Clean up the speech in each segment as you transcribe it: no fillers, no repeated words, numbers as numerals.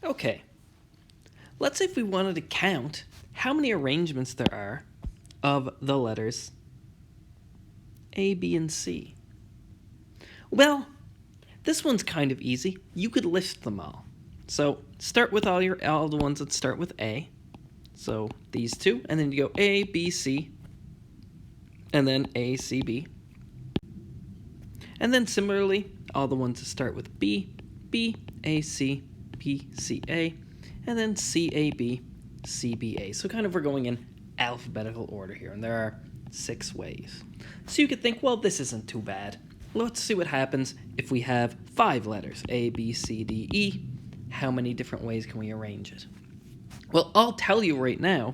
Okay, let's say if we wanted to count how many arrangements there are of the letters A, B, and C. Well, this one's kind of easy. You could list them all. So start with all the ones that start with A. So these two, and then you go A, B, C, and then A, C, B. And then similarly, all the ones that start with B, B, A, C, B, C, A, and then C, A, B, C, B, A. So kind of we're going in alphabetical order here, and there are 6 ways. So you could think, well, this isn't too bad. Let's see what happens if we have 5 letters, A, B, C, D, E. How many different ways can we arrange it? Well, I'll tell you right now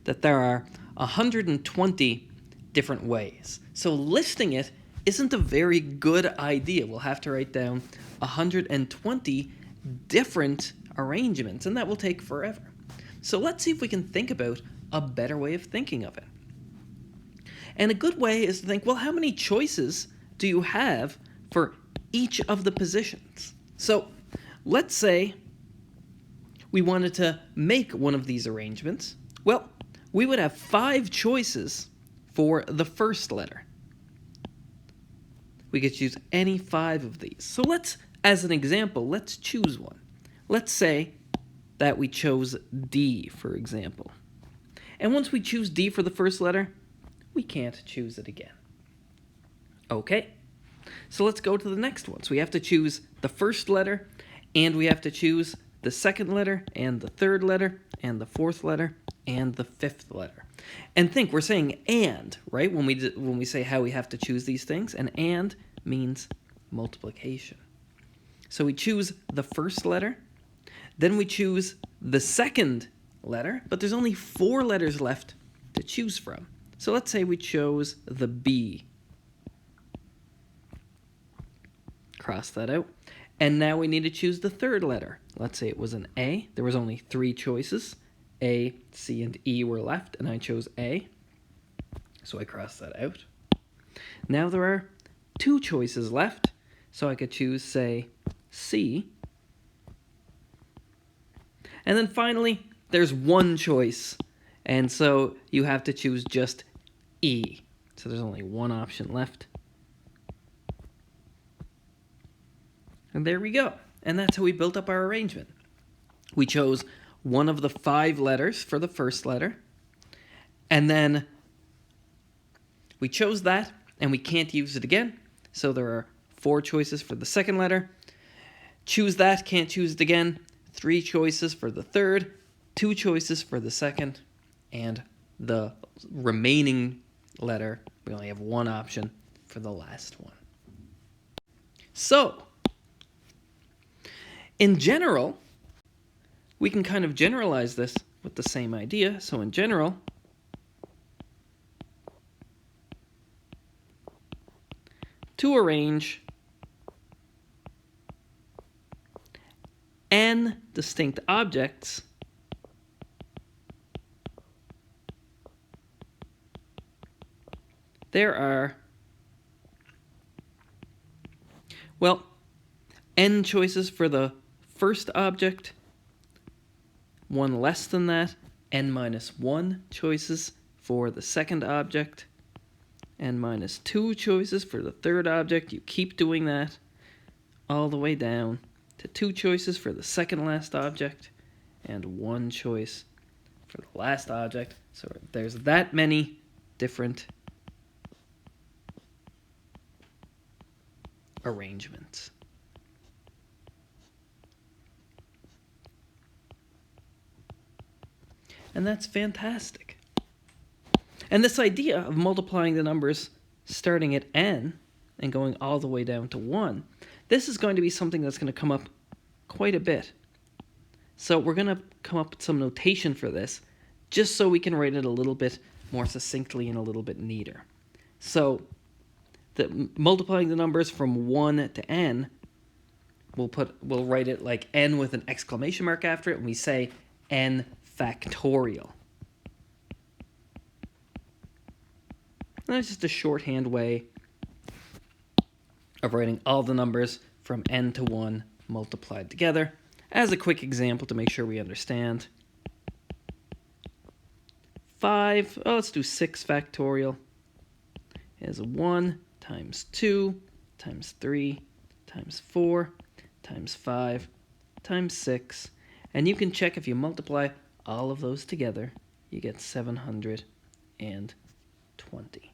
that there are 120 different ways. So listing it isn't a very good idea. We'll have to write down 120 different arrangements, and that will take forever. So let's see if we can think about a better way of thinking of it. And a good way is to think, well, how many choices do you have for each of the positions? So let's say we wanted to make one of these arrangements. Well, we would have 5 choices for the first letter. We could choose any 5 of these. So let's, as an example, let's choose one. Let's say that we chose D, for example. And once we choose D for the first letter, we can't choose it again. Okay, so let's go to the next one. So we have to choose the first letter, and we have to choose the second letter, and the third letter, and the fourth letter, and the fifth letter. And think, we're saying and, right? When we say how we have to choose these things, and means multiplication. So we choose the first letter, then we choose the second letter, but there's only 4 letters left to choose from. So let's say we chose the B. Cross that out. And now we need to choose the third letter. Let's say it was an A. There was only 3 choices. A, C, and E were left, and I chose A. So I crossed that out. Now there are 2 choices left, so I could choose, say, C. And then finally, there's 1 choice, and so you have to choose just E. So there's only 1 option left. And there we go. And that's how we built up our arrangement. We chose one of the 5 letters for the first letter, and then we chose that, and we can't use it again. So there are 4 choices for the second letter. Choose that, can't choose it again. 3 choices for the third, 2 choices for the second, and the remaining letter, we only have 1 option for the last one. So, in general, we can kind of generalize this with the same idea. So in general, to arrange n distinct objects, there are, well, n choices for the first object, 1 less than that, n minus 1 choices for the second object, n minus 2 choices for the third object. You keep doing that all the way down to 2 choices for the second last object, and 1 choice for the last object. So there's that many different arrangements. And that's fantastic. And this idea of multiplying the numbers starting at n and going all the way down to 1, this is going to be something that's going to come up quite a bit. So we're going to come up with some notation for this, just so we can write it a little bit more succinctly and a little bit neater. So multiplying the numbers from 1 to n, we'll write it like n with an exclamation mark after it, and we say n factorial. And that's just a shorthand way of writing all the numbers from n to 1 multiplied together. as a quick example to make sure we understand. 5, let's do 6 factorial is 1 times 2 times 3 times 4 times 5 times 6. And you can check if you multiply all of those together, you get 720.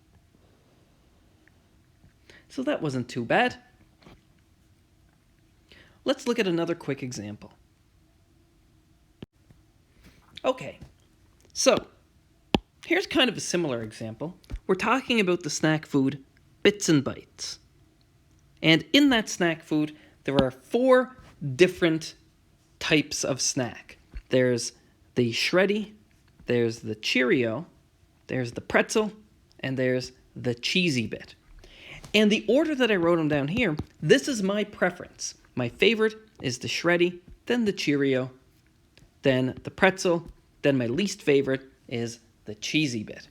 So that wasn't too bad. Let's look at another quick example. Okay, so here's kind of a similar example. We're talking about the snack food Bits and Bytes. And in that snack food, there are 4 different types of snack. There's the Shreddy, there's the Cheerio, there's the pretzel, and there's the cheesy bit. And the order that I wrote them down here, this is my preference. My favorite is the Shreddy, then the Cheerio, then the pretzel, then my least favorite is the cheesy bit.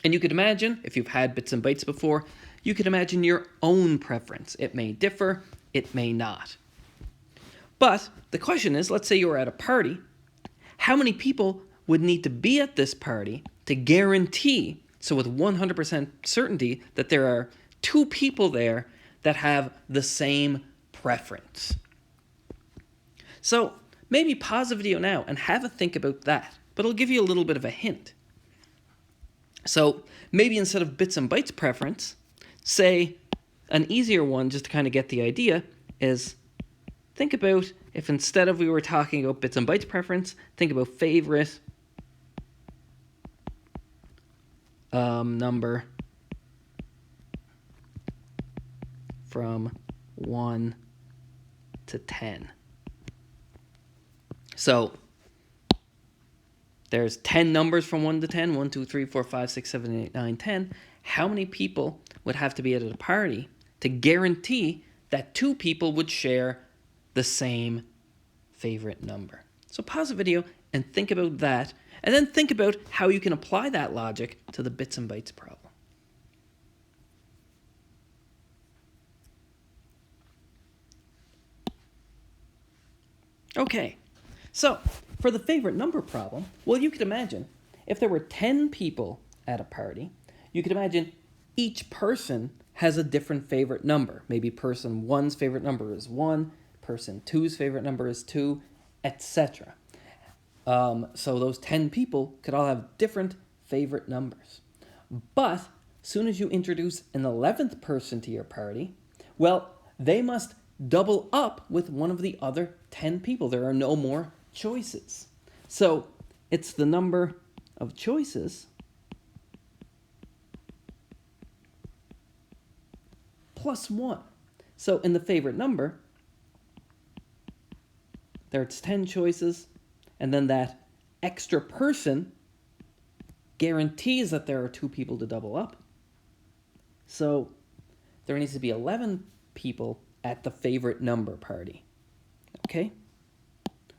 And you could imagine, if you've had Bits and Bytes before, you could imagine your own preference. It may differ, it may not. But the question is, let's say you were at a party, how many people would need to be at this party to guarantee, so with 100% certainty, that there are 2 people there that have the same preference? So maybe pause the video now and have a think about that, but it'll give you a little bit of a hint. So maybe instead of Bits and Bytes preference, say an easier one just to kind of get the idea is think about if instead of we were talking about Bits and Bytes preference, think about favorite number from 1 to 10. So there's 10 numbers from 1 to 10. 1, 2, 3, 4, 5, 6, 7, 8, 9, 10. How many people would have to be at a party to guarantee that 2 people would share the same favorite number? So pause the video and think about that, and then think about how you can apply that logic to the Bits and Bytes problem. Okay, so for the favorite number problem, well, you could imagine if there were 10 people at a party, you could imagine each person has a different favorite number. Maybe person 1's favorite number is 1, person 2's favorite number is 2, etc. So those 10 people could all have different favorite numbers. But as soon as you introduce an 11th person to your party, well, they must double up with one of the other 10 people. There are no more choices. So it's the number of choices plus 1. So in the favorite number, there's 10 choices, and then that extra person guarantees that there are 2 people to double up. So there needs to be 11 people at the favorite number party. Okay?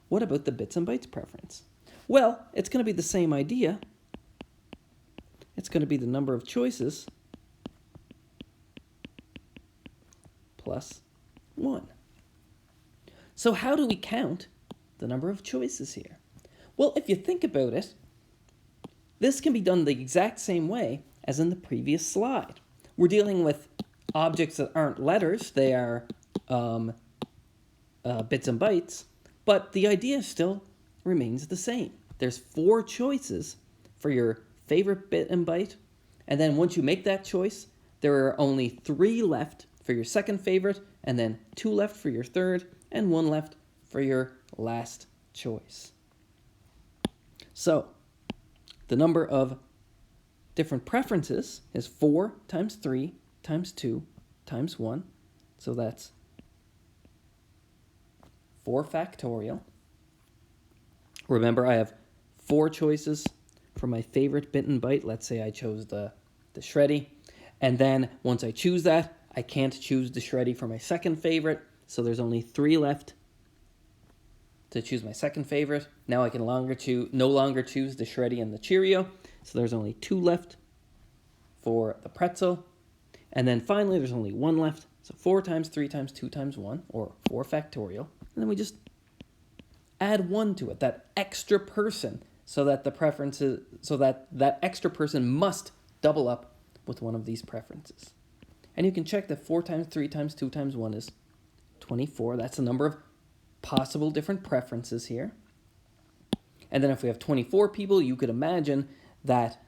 What about the Bits and Bytes preference? Well, it's going to be the same idea. It's going to be the number of choices plus 1. So how do we count the number of choices here? Well, if you think about it, this can be done the exact same way as in the previous slide. We're dealing with objects that aren't letters. They are bits and bytes, but the idea still remains the same. There's 4 choices for your favorite bit and byte, and then once you make that choice, there are only 3 left for your second favorite, and then 2 left for your third, and 1 left for your last choice. So the number of different preferences is 4 times 3 times 2 times 1. So that's 4 factorial. Remember, I have 4 choices for my favorite bit and byte. Let's say I chose the Shreddy. And then once I choose that, I can't choose the Shreddy for my second favorite. So there's only 3 left to choose my second favorite. Now I can no longer choose the Shreddy and the Cheerio. So there's only 2 left for the pretzel. And then finally, there's only 1 left. So 4 times 3 times 2 times 1, or 4 factorial. And then we just add 1 to it, that extra person, so that the preferences, so that extra person must double up with one of these preferences. And you can check that 4 times 3 times 2 times 1 is 24. That's the number of possible different preferences here. And then if we have 24 people, you could imagine that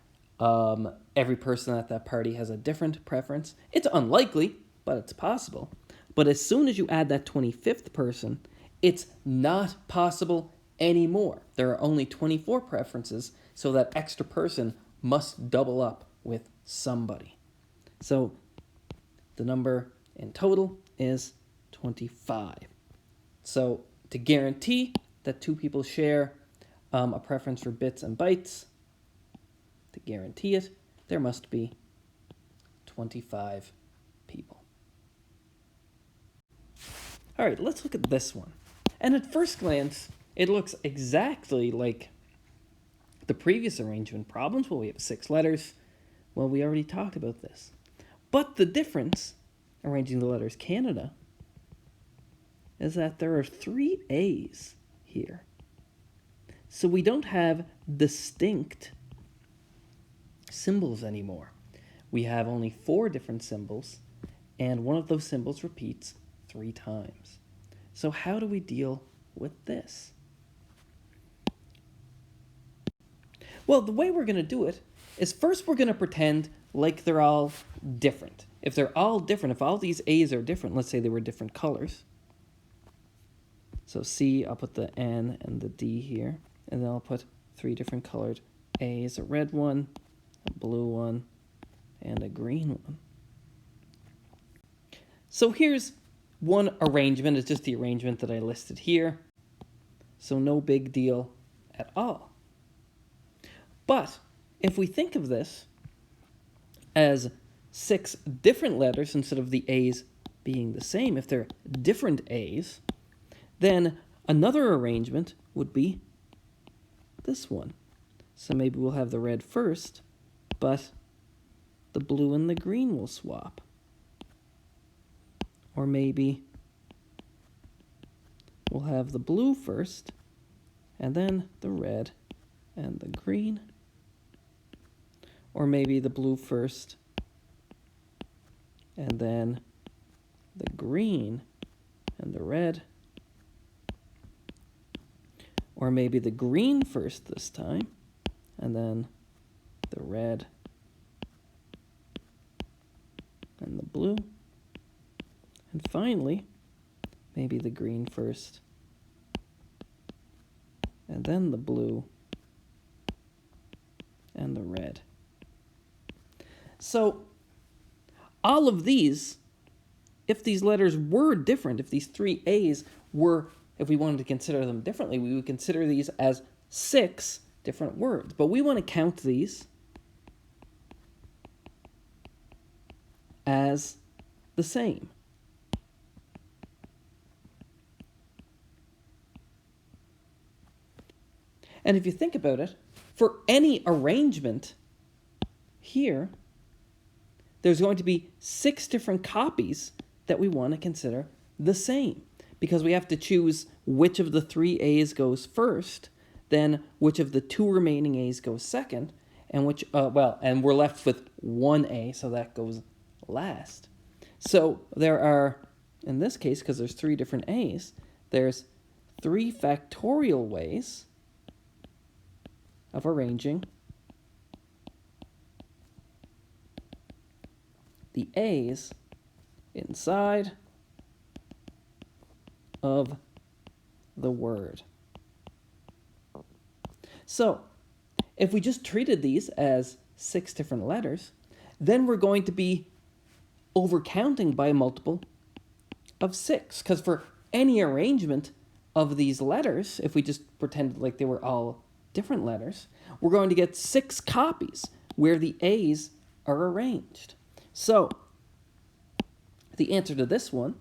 every person at that party has a different preference. It's unlikely, but it's possible. But as soon as you add that 25th person, it's not possible anymore. There are only 24 preferences, so that extra person must double up with somebody. So the number in total is 25. So to guarantee that 2 people share a preference for bits and bytes, to guarantee it, there must be 25 people. All right, let's look at this one. And at first glance, it looks exactly like the previous arrangement problems. Well, we have 6 letters. Well, we already talked about this. But the difference, arranging the letters Canada, is that there are 3 A's here. So we don't have distinct symbols anymore. We have only 4 different symbols, and one of those symbols repeats 3 times. So how do we deal with this? Well, the way we're going to do it is first we're going to pretend like they're all different. If they're all different, if all these A's are different, let's say they were different colors. So C, I'll put the N and the D here, and then I'll put 3 different colored A's, a red one, a blue one, and a green one. So here's one arrangement. It's just the arrangement that I listed here. So no big deal at all. But if we think of this as 6 different letters instead of the A's being the same, if they're different A's, then another arrangement would be this one. So maybe we'll have the red first, but the blue and the green will swap. Or maybe we'll have the blue first, and then the red and the green. Or maybe the blue first, and then the green and the red. Or maybe the green first this time, and then the red and the blue. And finally, maybe the green first, and then the blue and the red. So all of these, if these letters were different, if these 3 A's were, if we wanted to consider them differently, we would consider these as 6 different words. But we want to count these as the same. And if you think about it, for any arrangement here, there's going to be 6 different copies that we want to consider the same, because we have to choose which of the 3 A's goes first, then which of the 2 remaining A's goes second, and which, and we're left with 1 A, so that goes last. So there are, in this case, because there's 3 different A's, there's 3 factorial ways of arranging the A's inside of the word. So if we just treated these as 6 different letters, then we're going to be overcounting by a multiple of 6, because for any arrangement of these letters, if we just pretended like they were all different letters, we're going to get 6 copies where the A's are arranged. So the answer to this one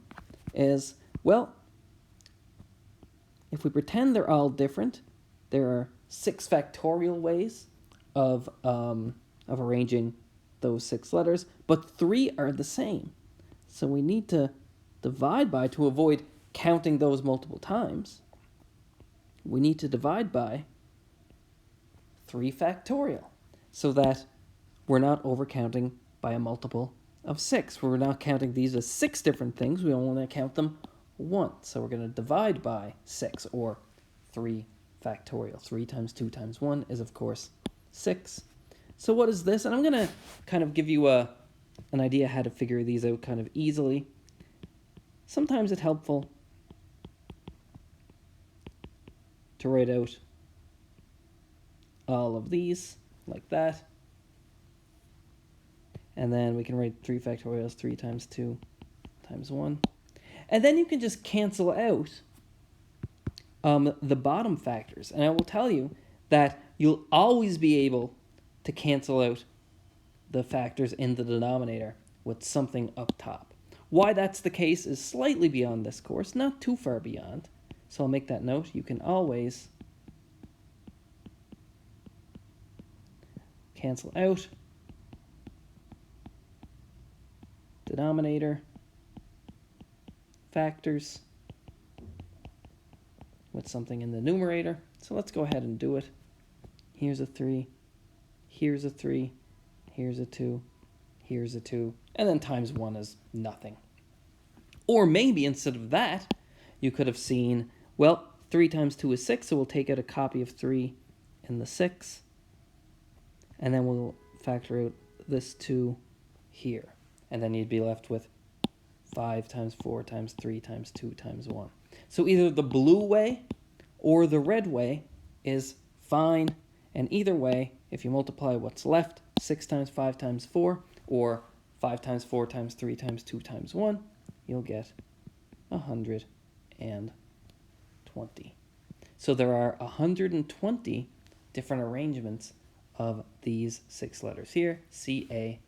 is, well, if we pretend they're all different, there are 6 factorial ways of arranging those 6 letters, but 3 are the same. So we need to divide by to avoid counting those multiple times. we need to divide by 3 factorial so that we're not overcounting by a multiple of 6. We're not counting these as 6 different things. We only count them once. So we're going to divide by 6, or 3 factorial. 3 times 2 times 1 is, of course, 6. So what is this? And I'm going to kind of give you an idea how to figure these out kind of easily. Sometimes it's helpful to write out all of these like that. And then we can write 3 factorial as 3 times 2 times 1. And then you can just cancel out the bottom factors. And I will tell you that you'll always be able to cancel out the factors in the denominator with something up top. Why that's the case is slightly beyond this course, not too far beyond. So I'll make that note. You can always cancel out denominator factors with something in the numerator. So let's go ahead and do it. Here's a 3, here's a 3, here's a 2, here's a 2, and then times 1 is nothing. Or maybe instead of that, you could have seen, well, 3 times 2 is 6, so we'll take out a copy of 3 in the 6, and then we'll factor out this 2 here. And then you'd be left with 5 times 4 times 3 times 2 times 1. So either the blue way or the red way is fine. And either way, if you multiply what's left, 6 times 5 times 4, or 5 times 4 times 3 times 2 times 1, you'll get 120. So there are 120 different arrangements of these 6 letters here, C-A-N-A-D-A.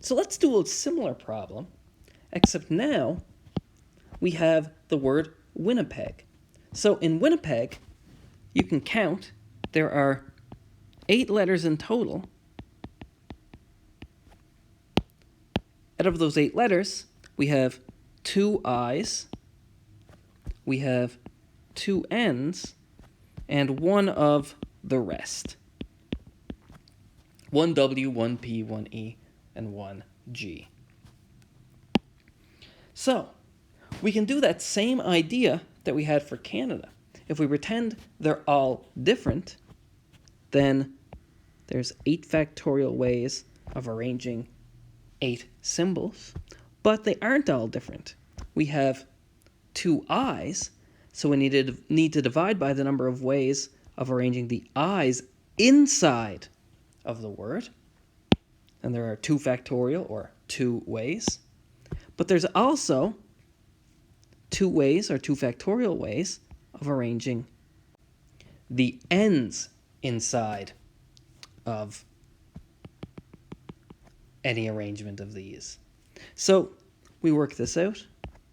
So let's do a similar problem, except now we have the word Winnipeg. So in Winnipeg, you can count, there are 8 letters in total. Out of those 8 letters, we have 2 I's, we have 2 N's, and 1 of the rest. 1 W, 1 P, 1 E, and 1 G. So, we can do that same idea that we had for Canada. If we pretend they're all different, then there's 8 factorial ways of arranging 8 symbols, but they aren't all different. We have 2 I's, so we need to divide by the number of ways of arranging the I's inside of the word. And there are 2 factorial, or 2 ways. But there's also 2 ways, or 2 factorial ways, of arranging the N's inside of any arrangement of these. So we work this out.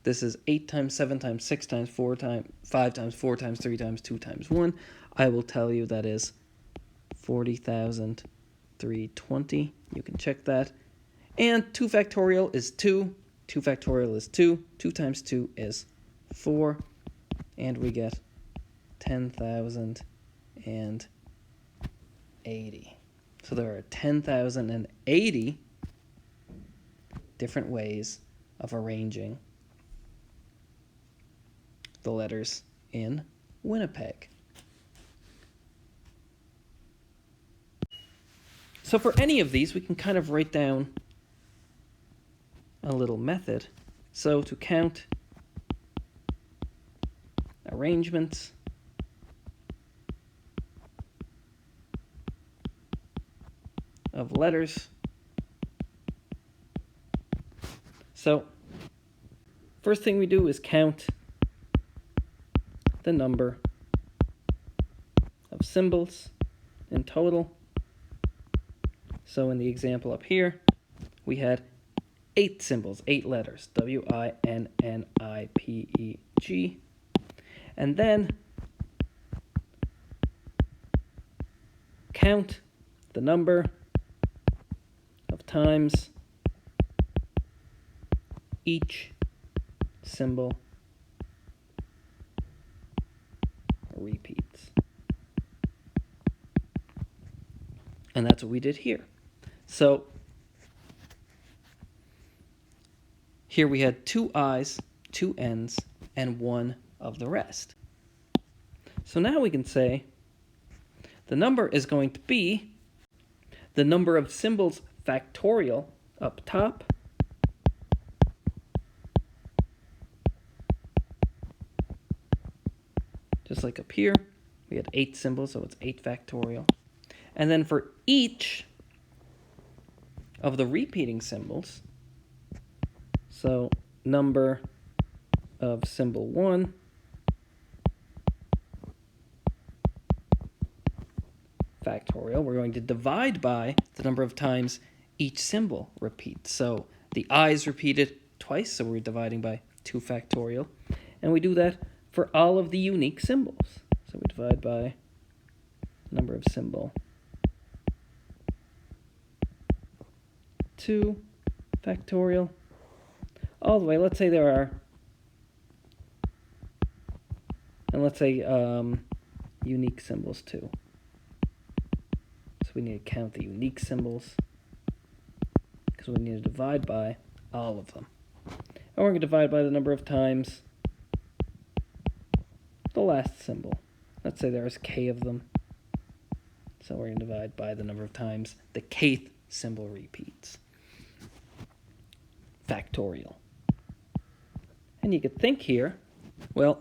This is 8 times 7 times 6 times 4 times 5 times 4 times 3 times 2 times 1. I will tell you that is 40,320. You can check that. And 2 factorial is 2. 2 factorial is 2. 2 times 2 is 4. And we get 10,080. So there are 10,080 different ways of arranging the letters in Winnipeg. So for any of these, we can kind of write down a little method. So to count arrangements, of letters. So first thing we do is count the number of symbols in total. So in the example up here, we had 8 symbols, 8 letters, W-I-N-N-I-P-E-G. And then count the number of times each symbol repeats. And that's what we did here. So here we had 2 i's, 2 n's, and 1 of the rest. So now we can say the number is going to be the number of symbols factorial up top just like up here. We had 8 symbols, so it's 8 factorial. And then for each of the repeating symbols, so number of symbol 1 factorial, we're going to divide by the number of times each symbol repeats. So the i's repeated twice, so we're dividing by 2 factorial. And we do that for all of the unique symbols. So we divide by number of symbol 2 factorial all the way. Let's say there are, and let's say unique symbols too. So we need to count the unique symbols because we need to divide by all of them. And we're going to divide by the number of times the last symbol. Let's say there's k of them. So we're going to divide by the number of times the kth symbol repeats. Factorial. And you could think here, well,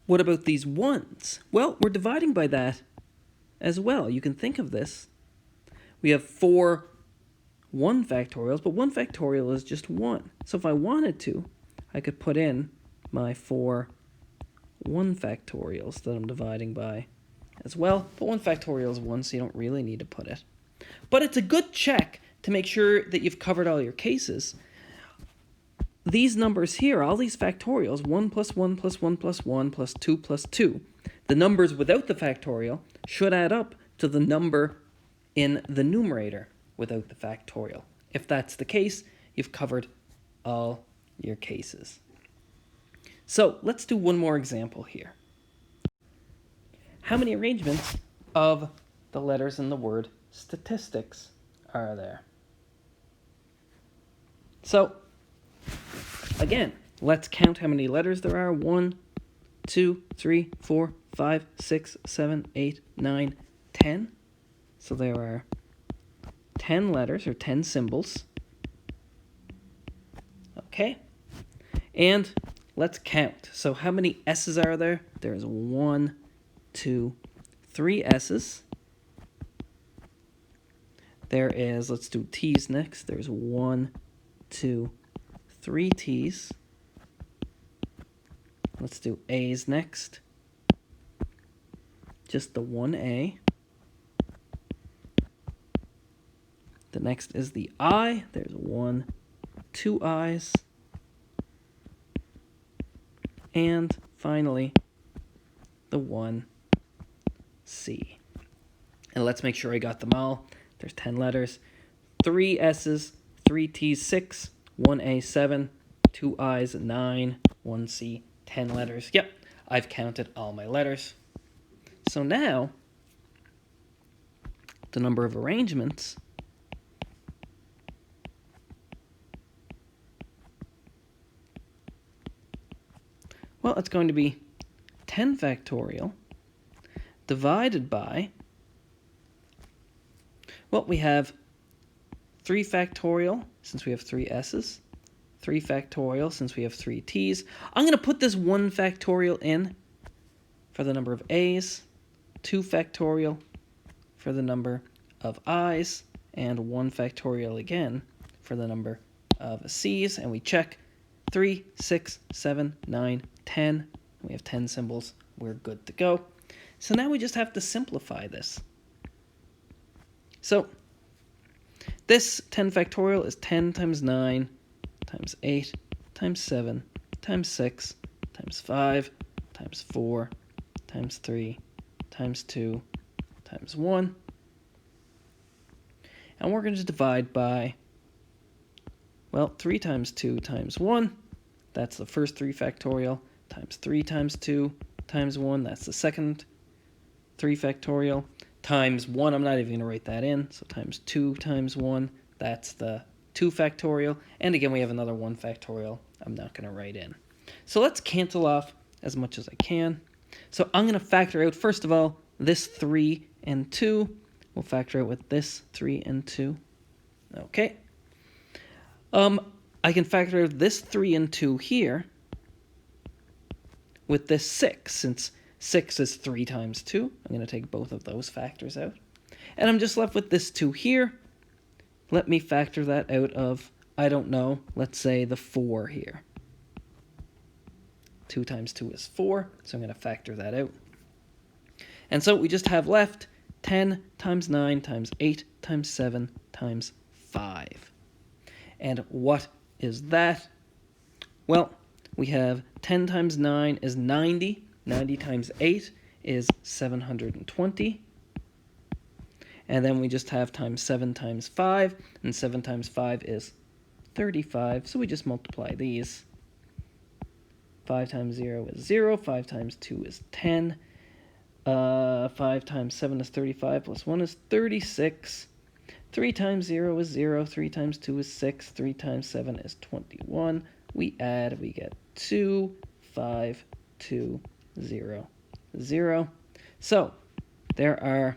what about these ones? Well, we're dividing by that as well. You can think of this. We have 4 1 factorials, but 1 factorial is just 1. So if I wanted to, I could put in my 4 1 factorials that I'm dividing by as well. But 1 factorial is 1, so you don't really need to put it. But it's a good check to make sure that you've covered all your cases. These numbers here, all these factorials, 1 plus 1 plus 1 plus 1 plus 2 plus 2, the numbers without the factorial should add up to the number in the numerator without the factorial. If that's the case, you've covered all your cases. So let's do one more example here. How many arrangements of the letters in the word statistics are there? So again, let's count how many letters there are. 1, 2, 3, 4, 5, 6, 7, 8, 9, 10. So there are 10 letters or 10 symbols. Okay. And let's count. So how many S's are there? There's 1, 2, 3 S's. There is, let's do T's next. There's 1, 2, 3 T's. Let's do A's next. Just the 1 A. The next is the I. There's 1, 2 I's. And finally, the 1 C. And let's make sure I got them all. There's 10 letters. 3 S's, 3 T's, 6, 1 A, 7, 2 I's, 9, 1 C, 10 letters. Yep, I've counted all my letters. So now, the number of arrangements well, it's going to be 10 factorial divided by, well, we have 3 factorial, since we have 3 S's, 3 factorial, since we have 3 T's. I'm going to put this 1 factorial in for the number of A's, 2 factorial for the number of I's, and 1 factorial again for the number of C's, and we check 3, 6, 7, 9, 10. We have 10 symbols. We're good to go. So now we just have to simplify this. So this 10 factorial is 10 times 9 times 8 times 7 times 6 times 5 times 4 times 3 times 2 times 1. And we're going to divide by, well, 3 times 2 times 1. That's the first 3 factorial. times 3 times 2 times 1, that's the second 3 factorial, times 1, I'm not even going to write that in, so times 2 times 1, that's the 2 factorial, and again we have another 1 factorial I'm not going to write in. So let's cancel off as much as I can. So I'm going to factor out, first of all, this 3 and 2. We'll factor out with this 3 and 2. Okay. I can factor out this 3 and 2 here with this 6, since 6 is 3 times 2. I'm going to take both of those factors out. And I'm just left with this 2 here. Let me factor that out of, I don't know, let's say the 4 here. 2 times 2 is 4, so I'm going to factor that out. And so we just have left 10 times 9 times 8 times 7 times 5. And what is that? Well, we have 10 times 9 is 90. 90 times 8 is 720. And then we just have times 7 times 5, and 7 times 5 is 35. So we just multiply these. 5 times 0 is 0. 5 times 2 is 10. 5 times 7 is 35, plus 1 is 36. 3 times 0 is 0. 3 times 2 is 6. 3 times 7 is 21. We add, we get 2, 5, 2, 0, 0. So there are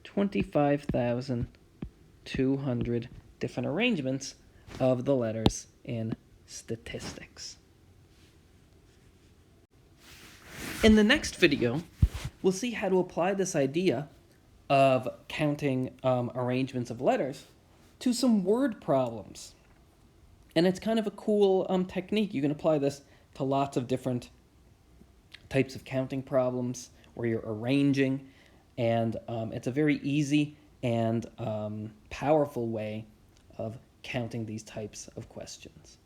25,200 different arrangements of the letters in statistics. In the next video, we'll see how to apply this idea of counting arrangements of letters to some word problems. And it's kind of a cool technique. You can apply this to lots of different types of counting problems where you're arranging, and it's a very easy and powerful way of counting these types of questions.